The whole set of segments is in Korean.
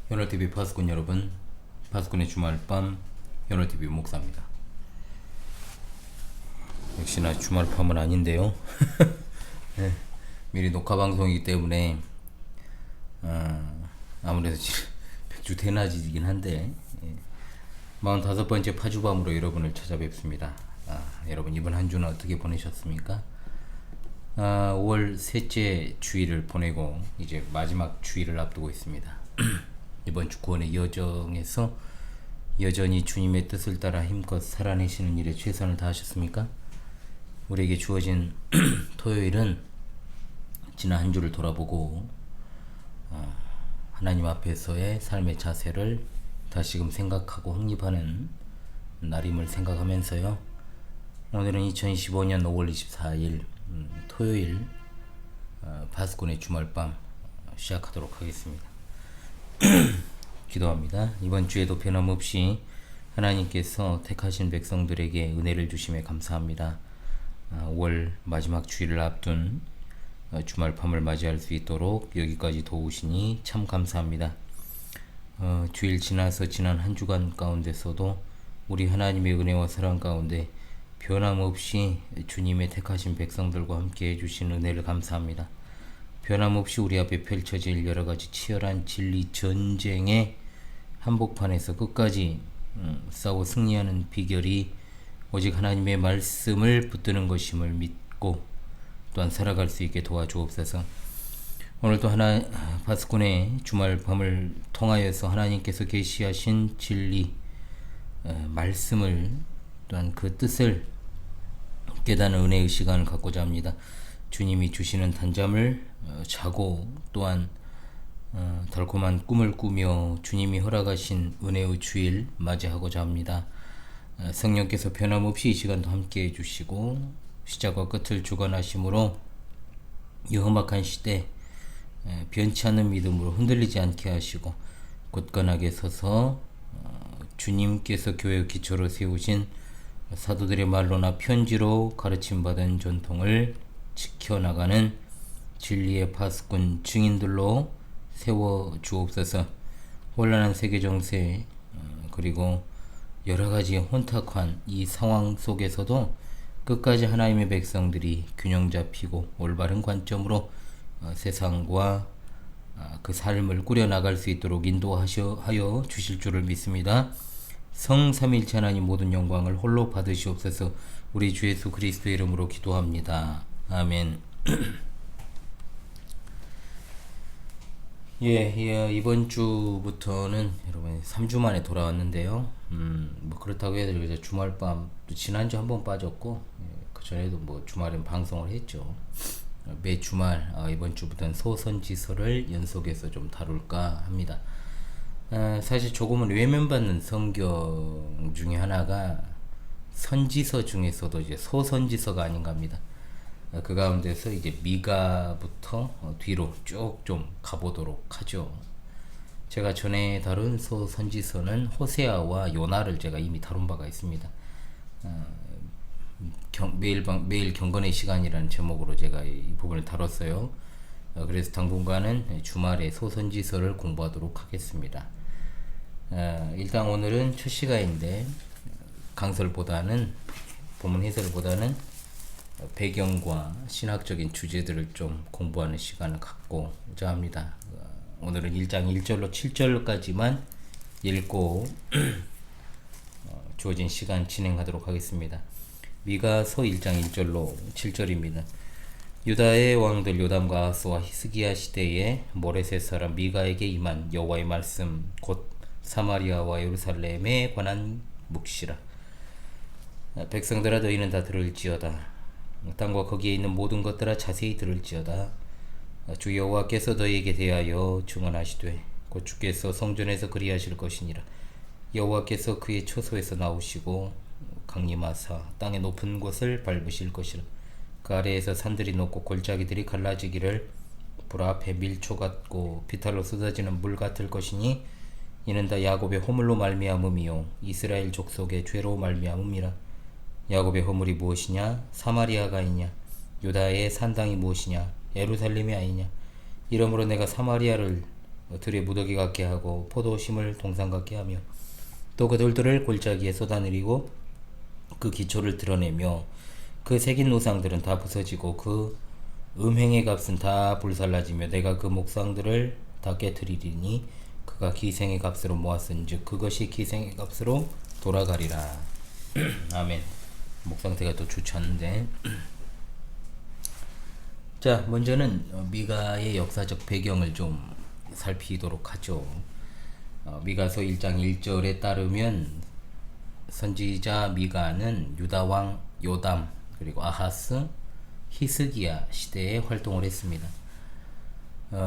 현월TV 파수꾼 여러분, 파수꾼의 주말밤 현월TV 목사입니다. 역시나 주말밤은 아닌데요. 네, 미리 녹화 방송이기 때문에 아무래도 백주 대낮이긴 한데 45번째 파주밤으로 여러분을 찾아뵙습니다. 여러분 이번 한 주는 어떻게 보내셨습니까? 5월 셋째 주일을 보내고 이제 마지막 주일을 앞두고 있습니다. 이번 주 구원의 여정에서 여전히 주님의 뜻을 따라 힘껏 살아내시는 일에 최선을 다하셨습니까? 우리에게 주어진 토요일은 지난 한 주를 돌아보고 하나님 앞에서의 삶의 자세를 다시금 생각하고 확립하는 날임을 생각하면서요. 오늘은 2025년 5월 24일 토요일 파수꾼의 주말밤 시작하도록 하겠습니다. 기도합니다. 이번 주에도 변함없이 하나님께서 택하신 백성들에게 은혜를 주심에 감사합니다. 5월 마지막 주일을 앞둔 주말 밤을 맞이할 수 있도록 여기까지 도우시니 참 감사합니다. 주일 지나서 지난 한 주간 가운데서도 우리 하나님의 은혜와 사랑 가운데 변함없이 주님의 택하신 백성들과 함께 해주신 은혜를 감사합니다. 변함없이 우리 앞에 펼쳐질 여러가지 치열한 진리 전쟁의 한복판에서 끝까지 싸워 승리하는 비결이 오직 하나님의 말씀을 붙드는 것임을 믿고 또한 살아갈 수 있게 도와주옵소서. 오늘도 파수꾼의 주말 밤을 통하여서 하나님께서 계시하신 진리 말씀을 또한 그 뜻을 깨닫는 은혜의 시간을 갖고자 합니다. 주님이 주시는 단잠을 자고 또한 달콤한 꿈을 꾸며 주님이 허락하신 은혜의 주일 맞이하고자 합니다. 성령께서 변함없이 이 시간도 함께 해주시고 시작과 끝을 주관하심으로 이 험악한 시대 변치 않는 믿음으로 흔들리지 않게 하시고 굳건하게 서서 주님께서 교회의 기초로 세우신 사도들의 말로나 편지로 가르침받은 전통을 지켜나가는 진리의 파수꾼 증인들로 세워주옵소서. 혼란한 세계 정세 그리고 여러가지 혼탁한 이 상황 속에서도 끝까지 하나님의 백성들이 균형 잡히고 올바른 관점으로 세상과 그 삶을 꾸려나갈 수 있도록 인도하여 주실 줄을 믿습니다. 성삼일체 하나님 모든 영광을 홀로 받으시옵소서. 우리 주 예수 그리스도의 이름으로 기도합니다. 아멘. 이번 주부터는 여러분 3주 만에 돌아왔는데요. 뭐 그렇다고 해도 이제 주말밤 지난주 한번 빠졌고 그 전에도 뭐 주말엔 방송을 했죠. 매 주말 이번 주부터는 소선지서를 연속해서 좀 다룰까 합니다. 사실 조금은 외면받는 성경 중에 하나가 선지서 중에서도 이제 소선지서가 아닌가 합니다. 그 가운데서 이제 미가부터 뒤로 쭉 좀 가보도록 하죠. 제가 전에 다룬 소선지서는 호세아와 요나를 제가 이미 다룬 바가 있습니다. 매일 경건의 시간이라는 제목으로 제가 이 부분을 다뤘어요. 그래서 당분간은 주말에 소선지서를 공부하도록 하겠습니다. 일단 오늘은 첫 시간인데 강설보다는 본문 해설보다는 배경과 신학적인 주제들을 좀 공부하는 시간을 갖고자 합니다. 오늘은 1장 1절로 7절까지만 읽고 주어진 시간 진행하도록 하겠습니다. 미가서 1장 1절로 7절입니다. 유다의 왕들 요담과 아하스와 히스기야 시대에 모레셋 사람 미가에게 임한 여호와의 말씀 곧 사마리아와 예루살렘에 관한 묵시라. 백성들아 너희는 다 들을지어다. 땅과 거기에 있는 모든 것들아 자세히 들을지어다. 주 여호와께서 너희에게 대하여 증언하시되 곧 주께서 성전에서 그리하실 것이니라. 여호와께서 그의 처소에서 나오시고 강림하사 땅의 높은 곳을 밟으실 것이라. 그 아래에서 산들이 높고 골짜기들이 갈라지기를 불 앞에 밀초 같고 비탈로 쏟아지는 물 같을 것이니 이는 다 야곱의 허물로 말미암음이요 이스라엘 족속의 죄로 말미암음이라. 야곱의 허물이 무엇이냐? 사마리아가 아니냐? 유다의 산당이 무엇이냐? 예루살렘이 아니냐? 이러므로 내가 사마리아를 들에 무더기 같게 하고 포도심을 동상 같게 하며 또 그 돌들을 골짜기에 쏟아내리고 그 기초를 드러내며 그 새긴 우상들은 다 부서지고 그 음행의 값은 다 불살라지며 내가 그 목상들을 다 깨뜨리리니 그가 기생의 값으로 모았은즉 그것이 기생의 값으로 돌아가리라. 아멘. 목 상태가 또 좋지 않은데 자, 먼저는 미가의 역사적 배경을 좀 살피도록 하죠. 미가서 1장 1절에 따르면 선지자 미가는 유다왕 요담 그리고 아하스, 히스기야 시대에 활동을 했습니다.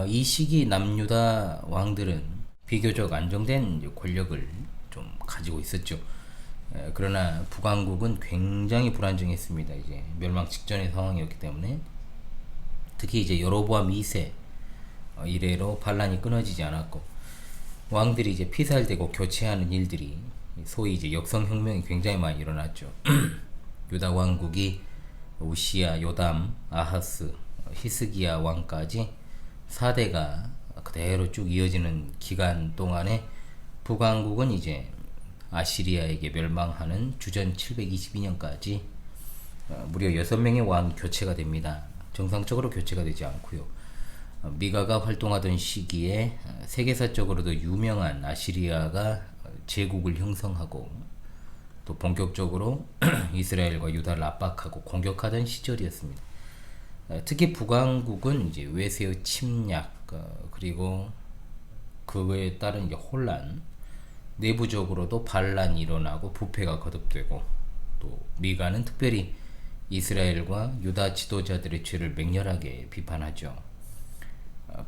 이 시기 남유다 왕들은 비교적 안정된 권력을 좀 가지고 있었죠. 그러나 북왕국은 굉장히 불안정했습니다. 이제 멸망 직전의 상황이었기 때문에 특히 이제 여로보암 2세 이래로 반란이 끊어지지 않았고 왕들이 이제 피살되고 교체하는 일들이 소위 이제 역성혁명이 굉장히 많이 일어났죠. 유다 왕국이 우시야, 요담, 아하스, 히스기야 왕까지 4대가 그대로 쭉 이어지는 기간 동안에 북왕국은 이제 아시리아에게 멸망하는 주전 722년까지 무려 6명의 왕이 교체가 됩니다. 정상적으로 교체가 되지 않고요. 미가가 활동하던 시기에 세계사적으로도 유명한 아시리아가 제국을 형성하고 또 본격적으로 이스라엘과 유다를 압박하고 공격하던 시절이었습니다. 특히 북왕국은 이제 외세의 침략 그리고 그에 따른 이제 혼란, 내부적으로도 반란이 일어나고 부패가 거듭되고 또 미가는 특별히 이스라엘과 유다 지도자들의 죄를 맹렬하게 비판하죠.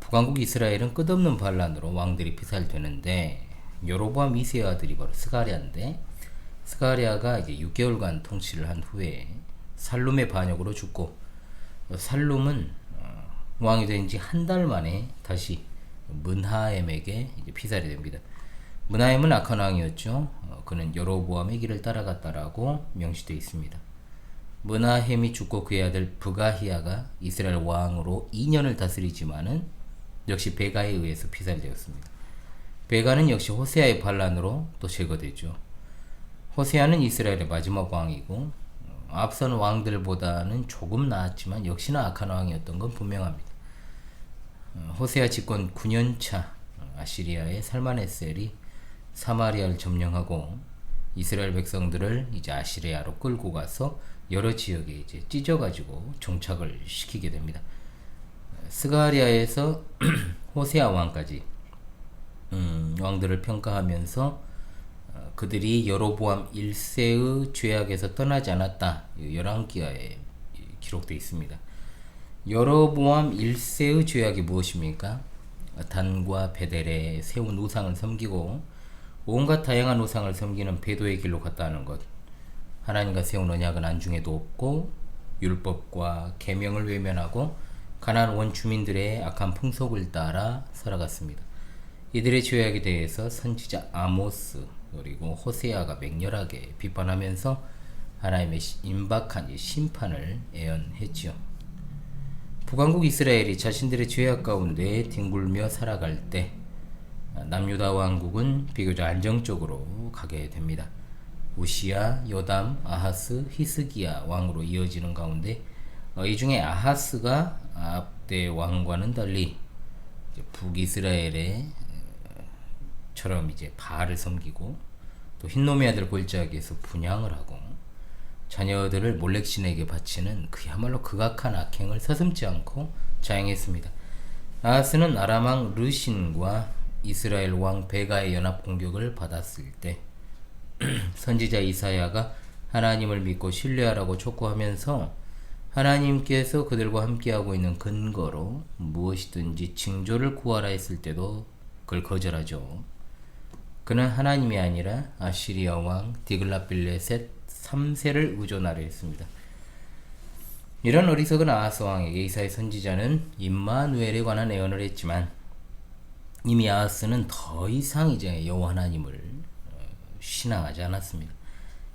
북왕국 이스라엘은 끝없는 반란으로 왕들이 피살되는데 여로보암 2세의 아들이 바로 스가랴인데 스가랴가 이제 6개월간 통치를 한 후에 살룸의 반역으로 죽고 살룸은 왕이 된 지 한 달 만에 다시 문하엠에게 이제 피살이 됩니다. 문하엠은 악한 왕이었죠. 그는 여로보암의 길을 따라갔다라고 명시되어 있습니다. 문하햄이 죽고 그의 아들 브가히야가 이스라엘 왕으로 2년을 다스리지만은 역시 베가에 의해서 피살되었습니다. 베가는 역시 호세아의 반란으로 또 제거되죠. 호세아는 이스라엘의 마지막 왕이고 앞선 왕들보다는 조금 나았지만 역시나 악한 왕이었던 건 분명합니다. 호세아 집권 9년차 아시리아의 살마네셀이 사마리아를 점령하고 이스라엘 백성들을 이제 아시리아로 끌고 가서 여러 지역에 이제 찢어가지고 정착을 시키게 됩니다. 스가랴에서 호세아 왕까지 왕들을 평가하면서 그들이 여로보암 1세의 죄악에서 떠나지 않았다. 열왕기하에 기록되어 있습니다. 여로보암 1세의 죄악이 무엇입니까? 단과 베델에 세운 우상을 섬기고 온갖 다양한 우상을 섬기는 배도의 길로 갔다는 것. 하나님과 세운 언약은 안중에도 없고 율법과 계명을 외면하고 가나안 원주민들의 악한 풍속을 따라 살아갔습니다. 이들의 죄악에 대해서 선지자 아모스 그리고 호세아가 맹렬하게 비판하면서 하나님의 임박한 심판을 예언했지요. 북왕국 이스라엘이 자신들의 죄악 가운데 뒹굴며 살아갈 때 남유다 왕국은 비교적 안정적으로 가게 됩니다. 우시야, 요담, 아하스, 히스기야 왕으로 이어지는 가운데 이 중에 아하스가 앞대 왕과는 달리 북이스라엘의 처럼 이제 바알을 섬기고 또 흰놈의 아들 골짜기에서 분향을 하고 자녀들을 몰렉신에게 바치는 그야말로 극악한 악행을 서슴지 않고 자행했습니다. 아하스는 아람왕 르신과 이스라엘 왕 베가의 연합 공격을 받았을 때 선지자 이사야가 하나님을 믿고 신뢰하라고 촉구하면서 하나님께서 그들과 함께하고 있는 근거로 무엇이든지 징조를 구하라 했을 때도 그걸 거절하죠. 그는 하나님이 아니라 아시리아 왕 디글랏빌레셋 3세를 의존하려 했습니다. 이런 어리석은 아하스 왕에게 이사야 선지자는 임마누엘에 관한 예언을 했지만 이미 아하스는 더 이상 이제 여호와 하나님을 신앙하지 않았습니다.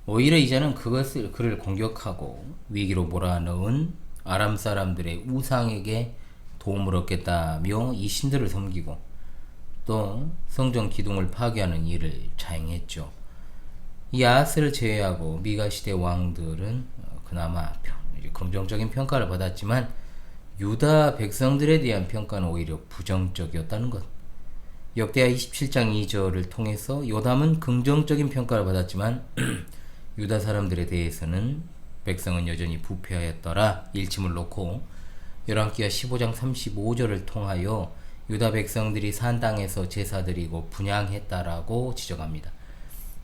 오히려 이제는 그를 공격하고 위기로 몰아넣은 아람 사람들의 우상에게 도움을 얻겠다며 이 신들을 섬기고 또 성전 기둥을 파괴하는 일을 자행했죠. 이 아하스를 제외하고 미가 시대 왕들은 그나마 긍정적인 평가를 받았지만 유다 백성들에 대한 평가는 오히려 부정적이었다는 것. 역대하 27장 2절을 통해서 요담은 긍정적인 평가를 받았지만 유다 사람들에 대해서는 백성은 여전히 부패하였더라 일침을 놓고 열왕기하 15장 35절을 통하여 유다 백성들이 산 땅에서 제사 드리고 분향했다라고 지적합니다.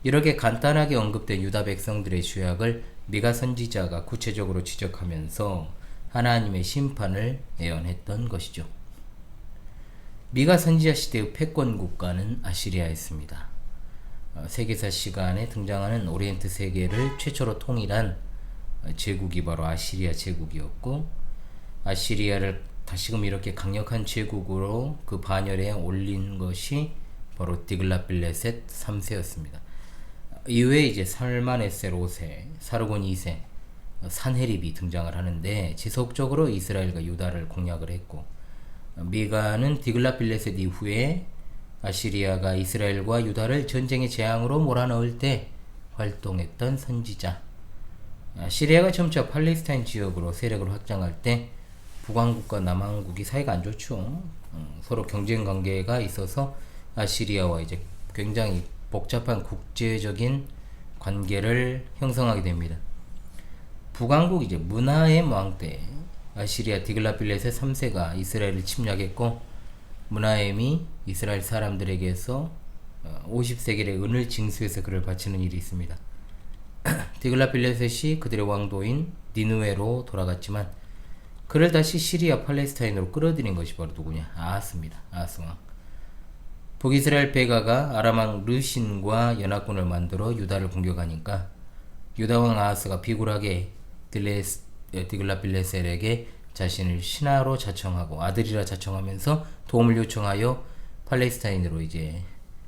이렇게 간단하게 언급된 유다 백성들의 죄악을 미가 선지자가 구체적으로 지적하면서 하나님의 심판을 예언했던 것이죠. 미가 선지자 시대의 패권 국가는 아시리아였습니다. 세계사 시간에 등장하는 오리엔트 세계를 최초로 통일한 제국이 바로 아시리아 제국이었고, 아시리아를 다시금 이렇게 강력한 제국으로 그 반열에 올린 것이 바로 디글랏빌레셋 3세였습니다. 이후에 이제 살만에셀 5세, 사르곤 2세, 산헤립이 등장을 하는데 지속적으로 이스라엘과 유다를 공략을 했고, 미가는 디글랏빌레셋 이후에 아시리아가 이스라엘과 유다를 전쟁의 재앙으로 몰아넣을 때 활동했던 선지자. 시리아가 점차 팔레스타인 지역으로 세력을 확장할 때 북왕국과 남왕국이 사이가 안 좋죠. 서로 경쟁 관계가 있어서 아시리아와 이제 굉장히 복잡한 국제적인 관계를 형성하게 됩니다. 북왕국 이제 문하엠 왕 때 아시리아 디글랏빌레셋 3세가 이스라엘을 침략했고, 문하엠이 이스라엘 사람들에게서 50세겔의 은을 징수해서 그를 바치는 일이 있습니다. 디글랏빌레셋이 그들의 왕도인 니느웨로 돌아갔지만 그를 다시 시리아 팔레스타인으로 끌어들인 것이 바로 누구냐? 아하스입니다. 아하스 왕. 북이스라엘 베가가 아람왕 르신과 연합군을 만들어 유다를 공격하니까 유다왕 아하스가 비굴하게 디글랏빌레셀에게 자신을 신하로 자청하고 아들이라 자청하면서 도움을 요청하여 팔레스타인으로 이제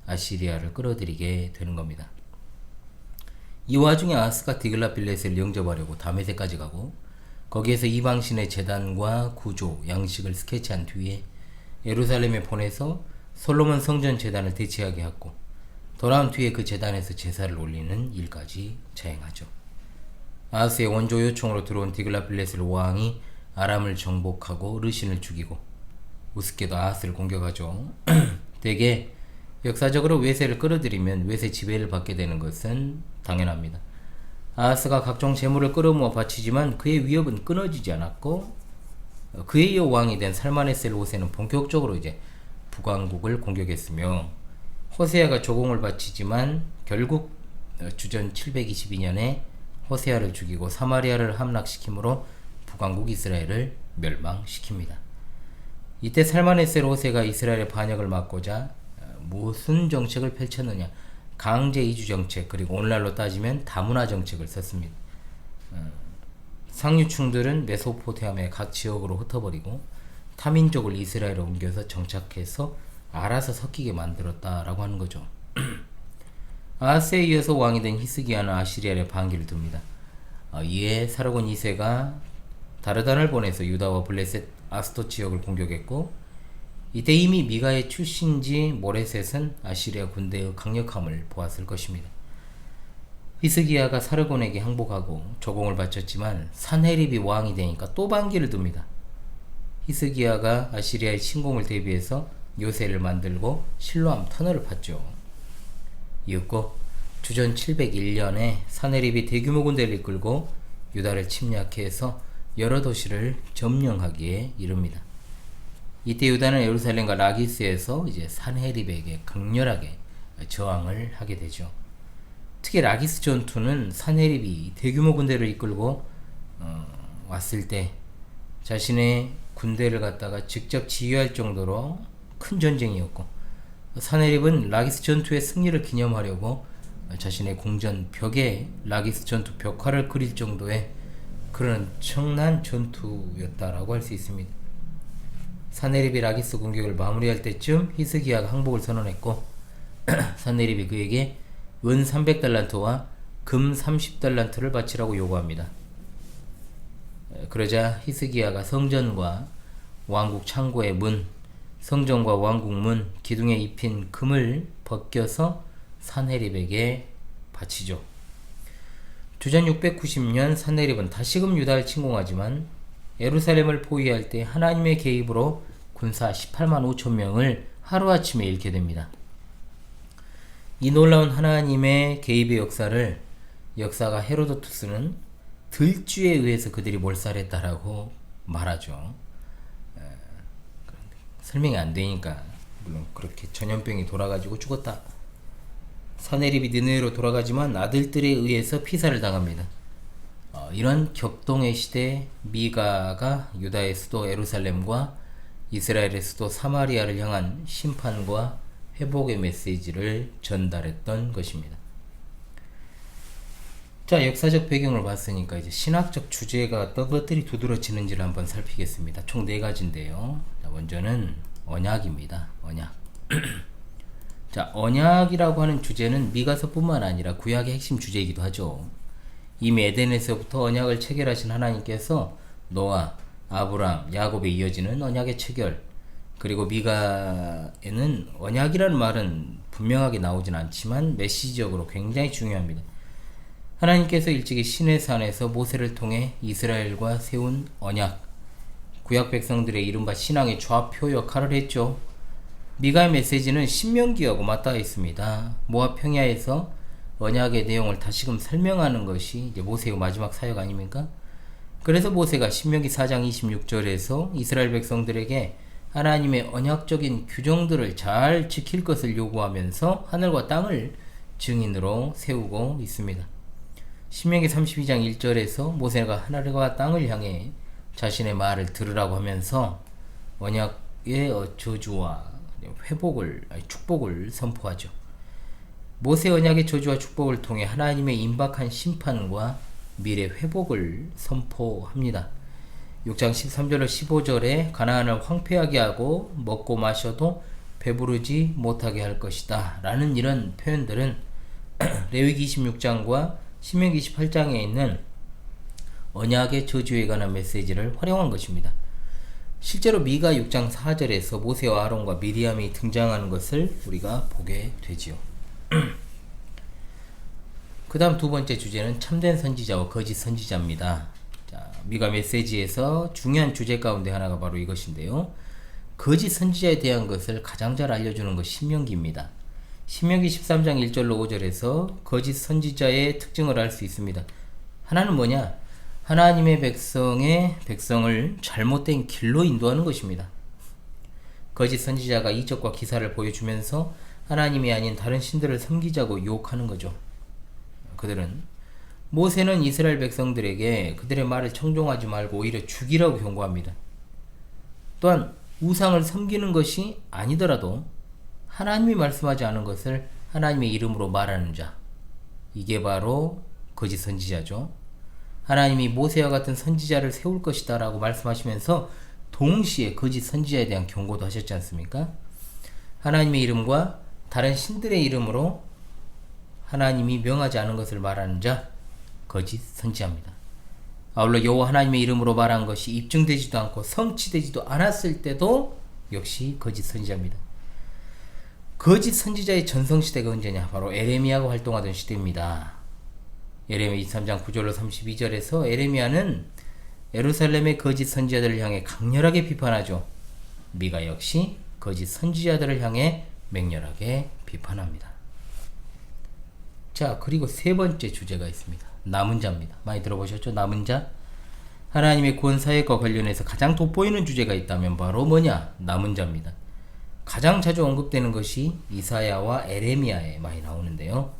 아시리아를 끌어들이게 되는 겁니다. 이 와중에 아하스가 디글랏빌레셀을 영접하려고 다메섹까지 가고, 거기에서 이방신의 제단과 구조, 양식을 스케치한 뒤에 예루살렘에 보내서 솔로몬 성전 제단을 대체하게 하고, 돌아온 뒤에 그 제단에서 제사를 올리는 일까지 자행하죠. 아하스의 원조 요청으로 들어온 디글랏빌레셀 왕이 아람을 정복하고 르신을 죽이고, 우습게도 아하스를 공격하죠. 대개 역사적으로 외세를 끌어들이면 외세 지배를 받게 되는 것은 당연합니다. 아하스가 각종 재물을 끌어모아 바치지만 그의 위협은 끊어지지 않았고, 그에 이어 왕이 된 살마네셀 5세는 본격적으로 이제 북왕국을 공격했으며, 호세아가 조공을 바치지만 결국 주전 722년에 호세아를 죽이고 사마리아를 함락시키므로 북왕국 이스라엘을 멸망시킵니다. 이때 살마네셀 5세가 이스라엘의 반역을 막고자 무슨 정책을 펼쳤느냐? 강제 이주 정책, 그리고 오늘날로 따지면 다문화 정책을 썼습니다. 상류층들은 메소포타미아의 각 지역으로 흩어버리고 타민족을 이스라엘에 옮겨서 정착해서 알아서 섞이게 만들었다라고 하는 거죠. 아하스에 이어서 왕이 된 히스기야는 아시리아의 반기를 듭니다. 이에 사르곤 2세가 다르단을 보내서 유다와 블레셋 아스토 지역을 공격했고, 이때 이미 미가의 출신지 모레셋은 아시리아 군대의 강력함을 보았을 것입니다. 히스기야가 사르곤에게 항복하고 조공을 바쳤지만 산헤립이 왕이 되니까 또 반기를 듭니다. 히스기야가 아시리아의 침공을 대비해서 요새를 만들고 실로암 터널을 팠죠. 이윽고 주전 701년에 산헤립이 대규모 군대를 이끌고 유다를 침략해서 여러 도시를 점령하기에 이릅니다. 이때 유다는 예루살렘과 라기스에서 이제 산헤립에게 강렬하게 저항을 하게 되죠. 특히 라기스 전투는 산헤립이 대규모 군대를 이끌고 왔을 때 자신의 군대를 갖다가 직접 지휘할 정도로 큰 전쟁이었고, 산헤립은 라기스 전투의 승리를 기념하려고 자신의 궁전 벽에 라기스 전투 벽화를 그릴 정도의 그런 청난 전투였다라고 할 수 있습니다. 산헤립이 라기스 공격을 마무리할 때쯤 히스기야가 항복을 선언했고, 산헤립이 그에게 은 300달란트와 금 30달란트를 바치라고 요구합니다. 그러자 히스기야가 성전과 왕국 창고의 문, 성전과 왕궁문 기둥에 입힌 금을 벗겨서 산헤립에게 바치죠. 주전 690년 산헤립은 다시금 유다를 침공하지만 예루살렘을 포위할 때 하나님의 개입으로 군사 18만 5천 명을 하루아침에 잃게 됩니다. 이 놀라운 하나님의 개입의 역사가 헤로도투스는 들쥐에 의해서 그들이 몰살했다라고 말하죠. 설명이 안 되니까 물론 그렇게 전염병이 돌아가지고 죽었다. 산헤립이 느네웨로 돌아가지만 아들들에 의해서 피살을 당합니다. 이런 격동의 시대에 미가가 유다의 수도 예루살렘과 이스라엘의 수도 사마리아를 향한 심판과 회복의 메시지를 전달했던 것입니다. 자, 역사적 배경을 봤으니까 이제 신학적 주제가 어떤 것들이 두드러지는지를 한번 살피겠습니다. 총 4가지인데요. 먼저는 언약입니다. 언약. 자, 언약이라고 하는 주제는 미가서뿐만 아니라 구약의 핵심 주제이기도 하죠. 이미 에덴에서부터 언약을 체결하신 하나님께서 노아, 아브람, 야곱에 이어지는 언약의 체결, 그리고 미가에는 언약이라는 말은 분명하게 나오진 않지만 메시지적으로 굉장히 중요합니다. 하나님께서 일찍이 시내산에서 모세를 통해 이스라엘과 세운 언약, 구약 백성들의 이른바 신앙의 좌표 역할을 했죠. 미가의 메시지는 신명기하고 맞닿아 있습니다. 모압 평야에서 언약의 내용을 다시금 설명하는 것이 이제 모세의 마지막 사역 아닙니까? 그래서 모세가 신명기 4장 26절에서 이스라엘 백성들에게 하나님의 언약적인 규정들을 잘 지킬 것을 요구하면서 하늘과 땅을 증인으로 세우고 있습니다. 신명기 32장 1절에서 모세가 하늘과 땅을 향해 자신의 말을 들으라고 하면서 언약의 저주와 축복을 선포하죠. 모세 언약의 저주와 축복을 통해 하나님의 임박한 심판과 미래 회복을 선포합니다. 6장 13절로 15절에 가나안을 황폐하게 하고 먹고 마셔도 배부르지 못하게 할 것이다 라는 이런 표현들은 레위기 26장과 신명기 28장에 있는 언약의 저주에 관한 메시지를 활용한 것입니다. 실제로 미가 6장 4절에서 모세와 아론과 미리암이 등장하는 것을 우리가 보게 되지요. 그 다음 두 번째 주제는 참된 선지자와 거짓 선지자입니다. 자, 미가 메시지에서 중요한 주제 가운데 하나가 바로 이것인데요. 거짓 선지자에 대한 것을 가장 잘 알려주는 것이 신명기입니다. 신명기 13장 1절로 5절에서 거짓 선지자의 특징을 알 수 있습니다. 하나는 뭐냐? 하나님의 백성을 잘못된 길로 인도하는 것입니다. 거짓 선지자가 이적과 기사를 보여주면서 하나님이 아닌 다른 신들을 섬기자고 유혹하는 거죠. 그들은 모세는 이스라엘 백성들에게 그들의 말을 청종하지 말고 오히려 죽이라고 경고합니다. 또한 우상을 섬기는 것이 아니더라도 하나님이 말씀하지 않은 것을 하나님의 이름으로 말하는 자, 이게 바로 거짓 선지자죠. 하나님이 모세와 같은 선지자를 세울 것이다 라고 말씀하시면서 동시에 거짓 선지자에 대한 경고도 하셨지 않습니까? 하나님의 이름과 다른 신들의 이름으로 하나님이 명하지 않은 것을 말하는 자, 거짓 선지자입니다. 아울러 여호와 하나님의 이름으로 말한 것이 입증되지도 않고 성취되지도 않았을 때도 역시 거짓 선지자입니다. 거짓 선지자의 전성시대가 언제냐? 바로 에레미야가 활동하던 시대입니다. 에레미야 23장 9절로 32절에서 에레미야는 예루살렘의 거짓 선지자들을 향해 강렬하게 비판하죠. 미가 역시 거짓 선지자들을 향해 맹렬하게 비판합니다. 자, 그리고 세 번째 주제가 있습니다. 남은 자입니다. 많이 들어보셨죠? 남은 자. 하나님의 구원 사역과 관련해서 가장 돋보이는 주제가 있다면 바로 뭐냐? 남은 자입니다. 가장 자주 언급되는 것이 이사야와 에레미야에 많이 나오는데요.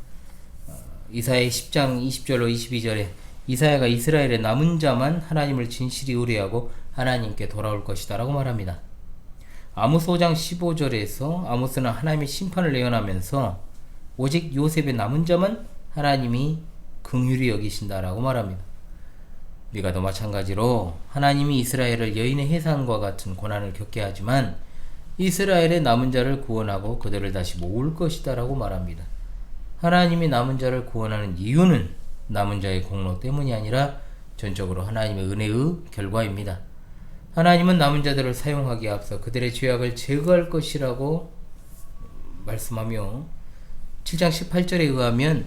이사야 10장 20절로 22절에 이사야가 이스라엘의 남은 자만 하나님을 진실히 의뢰하고 하나님께 돌아올 것이다 라고 말합니다. 아모스 5장 15절에서 아모스는 하나님의 심판을 예언하면서 오직 요셉의 남은 자만 하나님이 긍휼히 여기신다 라고 말합니다. 미가도 마찬가지로 하나님이 이스라엘을 여인의 해산과 같은 고난을 겪게 하지만 이스라엘의 남은 자를 구원하고 그들을 다시 모을 것이다 라고 말합니다. 하나님이 남은 자를 구원하는 이유는 남은 자의 공로 때문이 아니라 전적으로 하나님의 은혜의 결과입니다. 하나님은 남은 자들을 사용하기에 앞서 그들의 죄악을 제거할 것이라고 말씀하며 7장 18절에 의하면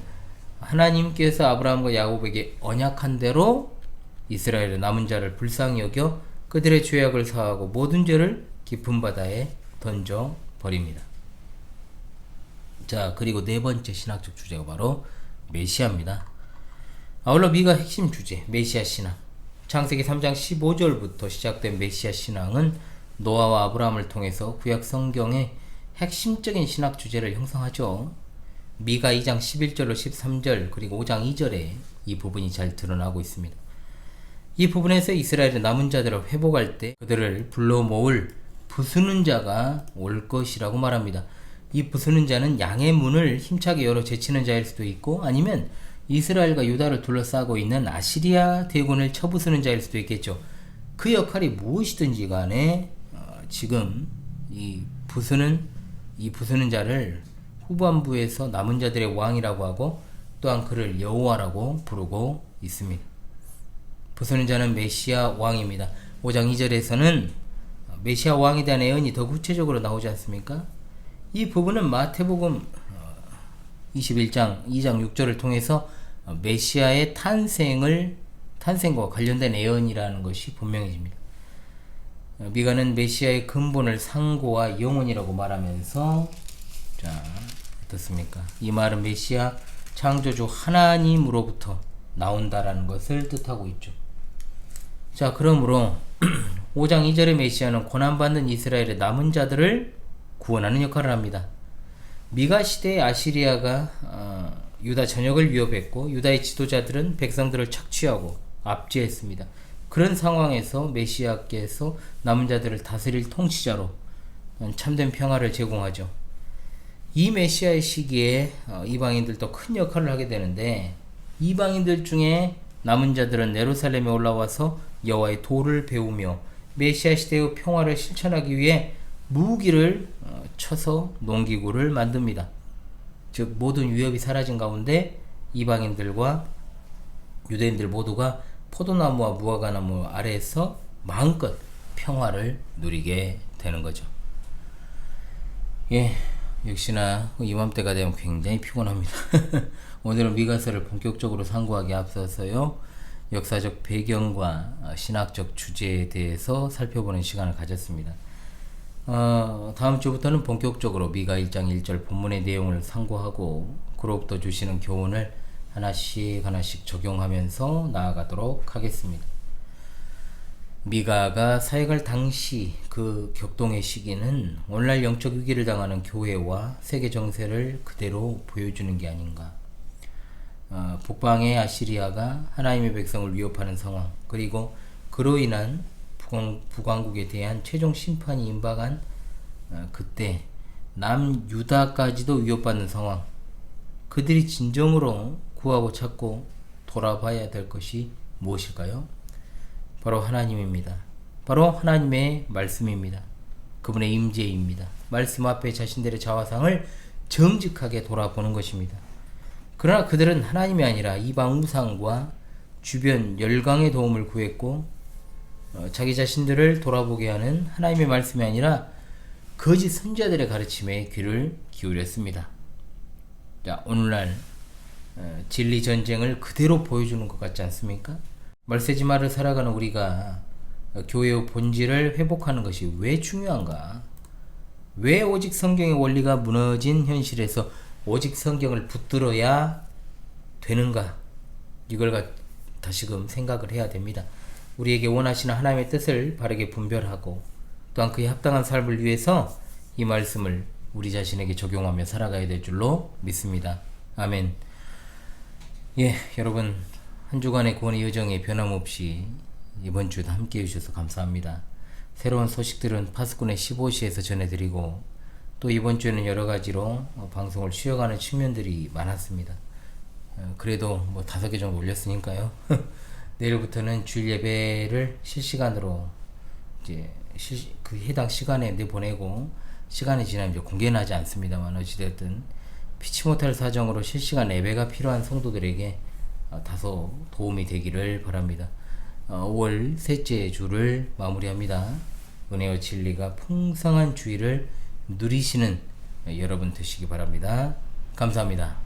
하나님께서 아브라함과 야곱에게 언약한 대로 이스라엘의 남은 자를 불쌍히 여겨 그들의 죄악을 사하고 모든 죄를 깊은 바다에 던져 버립니다. 자, 그리고 네 번째 신학적 주제가 바로 메시아입니다. 아울러 미가 핵심 주제 메시아 신앙. 창세기 3장 15절부터 시작된 메시아 신앙은 노아와 아브라함을 통해서 구약 성경의 핵심적인 신학 주제를 형성하죠. 미가 2장 11절로 13절 그리고 5장 2절에 이 부분이 잘 드러나고 있습니다. 이 부분에서 이스라엘의 남은 자들을 회복할 때 그들을 불러 모을 부수는 자가 올 것이라고 말합니다. 이 부수는 자는 양의 문을 힘차게 열어 제치는 자일 수도 있고 아니면 이스라엘과 유다를 둘러싸고 있는 아시리아 대군을 쳐부수는 자일 수도 있겠죠. 그 역할이 무엇이든지 간에 지금 이 부수는 자를 후반부에서 남은 자들의 왕이라고 하고 또한 그를 여호와라고 부르고 있습니다. 부수는 자는 메시아 왕입니다. 5장 2절에서는 메시아 왕에 대한 예언이 더 구체적으로 나오지 않습니까? 이 부분은 마태복음 21장 2장 6절을 통해서 메시아의 탄생과 관련된 예언이라는 것이 분명해집니다. 미가는 메시아의 근본을 상고와 영혼이라고 말하면서 자, 어떻습니까? 이 말은 메시아 창조주 하나님으로부터 나온다라는 것을 뜻하고 있죠. 자, 그러므로 5장 2절의 메시아는 고난받는 이스라엘의 남은 자들을 구원하는 역할을 합니다. 미가 시대의 아시리아가 유다 전역을 위협했고 유다의 지도자들은 백성들을 착취하고 압제했습니다. 그런 상황에서 메시아께서 남은 자들을 다스릴 통치자로 참된 평화를 제공하죠. 이 메시아의 시기에 이방인들도 큰 역할을 하게 되는데 이방인들 중에 남은 자들은 예루살렘에 올라와서 여호와의 도를 배우며 메시아 시대의 평화를 실천하기 위해 무기를 쳐서 농기구를 만듭니다. 즉 모든 위협이 사라진 가운데 이방인들과 유대인들 모두가 포도나무와 무화과나무 아래에서 마음껏 평화를 누리게 되는 거죠. 예, 역시나 이맘때가 되면 굉장히 피곤합니다. 오늘은 미가서를 본격적으로 상고하기 앞서서요, 역사적 배경과 신학적 주제에 대해서 살펴보는 시간을 가졌습니다. 다음 주부터는 본격적으로 미가 1장 1절 본문의 내용을 상고하고 그로부터 주시는 교훈을 하나씩 적용하면서 나아가도록 하겠습니다. 미가가 사역할 당시 그 격동의 시기는 오늘날 영적 위기를 당하는 교회와 세계 정세를 그대로 보여주는 게 아닌가. 북방의 아시리아가 하나님의 백성을 위협하는 상황, 그리고 그로 인한 북왕국에 대한 최종 심판이 임박한 그때 남유다까지도 위협받는 상황, 그들이 진정으로 구하고 찾고 돌아봐야 될 것이 무엇일까요? 바로 하나님입니다. 바로 하나님의 말씀입니다. 그분의 임재입니다. 말씀 앞에 자신들의 자화상을 정직하게 돌아보는 것입니다. 그러나 그들은 하나님이 아니라 이방 우상과 주변 열강의 도움을 구했고 자기 자신들을 돌아보게 하는 하나님의 말씀이 아니라 거짓 선지자들의 가르침에 귀를 기울였습니다. 자, 오늘날 진리 전쟁을 그대로 보여주는 것 같지 않습니까? 말세지마를 살아가는 우리가 교회의 본질을 회복하는 것이 왜 중요한가? 왜 오직 성경의 원리가 무너진 현실에서 오직 성경을 붙들어야 되는가? 이걸 다시금 생각을 해야 됩니다. 우리에게 원하시는 하나님의 뜻을 바르게 분별하고 또한 그에 합당한 삶을 위해서 이 말씀을 우리 자신에게 적용하며 살아가야 될 줄로 믿습니다. 아멘. 예, 여러분 한 주간의 구원의 여정에 변함없이 이번 주도 함께 해주셔서 감사합니다. 새로운 소식들은 파수꾼의 15시에서 전해드리고 또 이번 주에는 여러 가지로 방송을 쉬어가는 측면들이 많았습니다. 그래도 뭐 5개 정도 올렸으니까요. 내일부터는 주일 예배를 실시간으로 이제 그 해당 시간에 내보내고 시간이 지나면 이제 공개는 하지 않습니다만 어찌됐든 피치 못할 사정으로 실시간 예배가 필요한 성도들에게 다소 도움이 되기를 바랍니다. 5월 셋째 주를 마무리합니다. 은혜와 진리가 풍성한 주의를 누리시는 여러분 되시기 바랍니다. 감사합니다.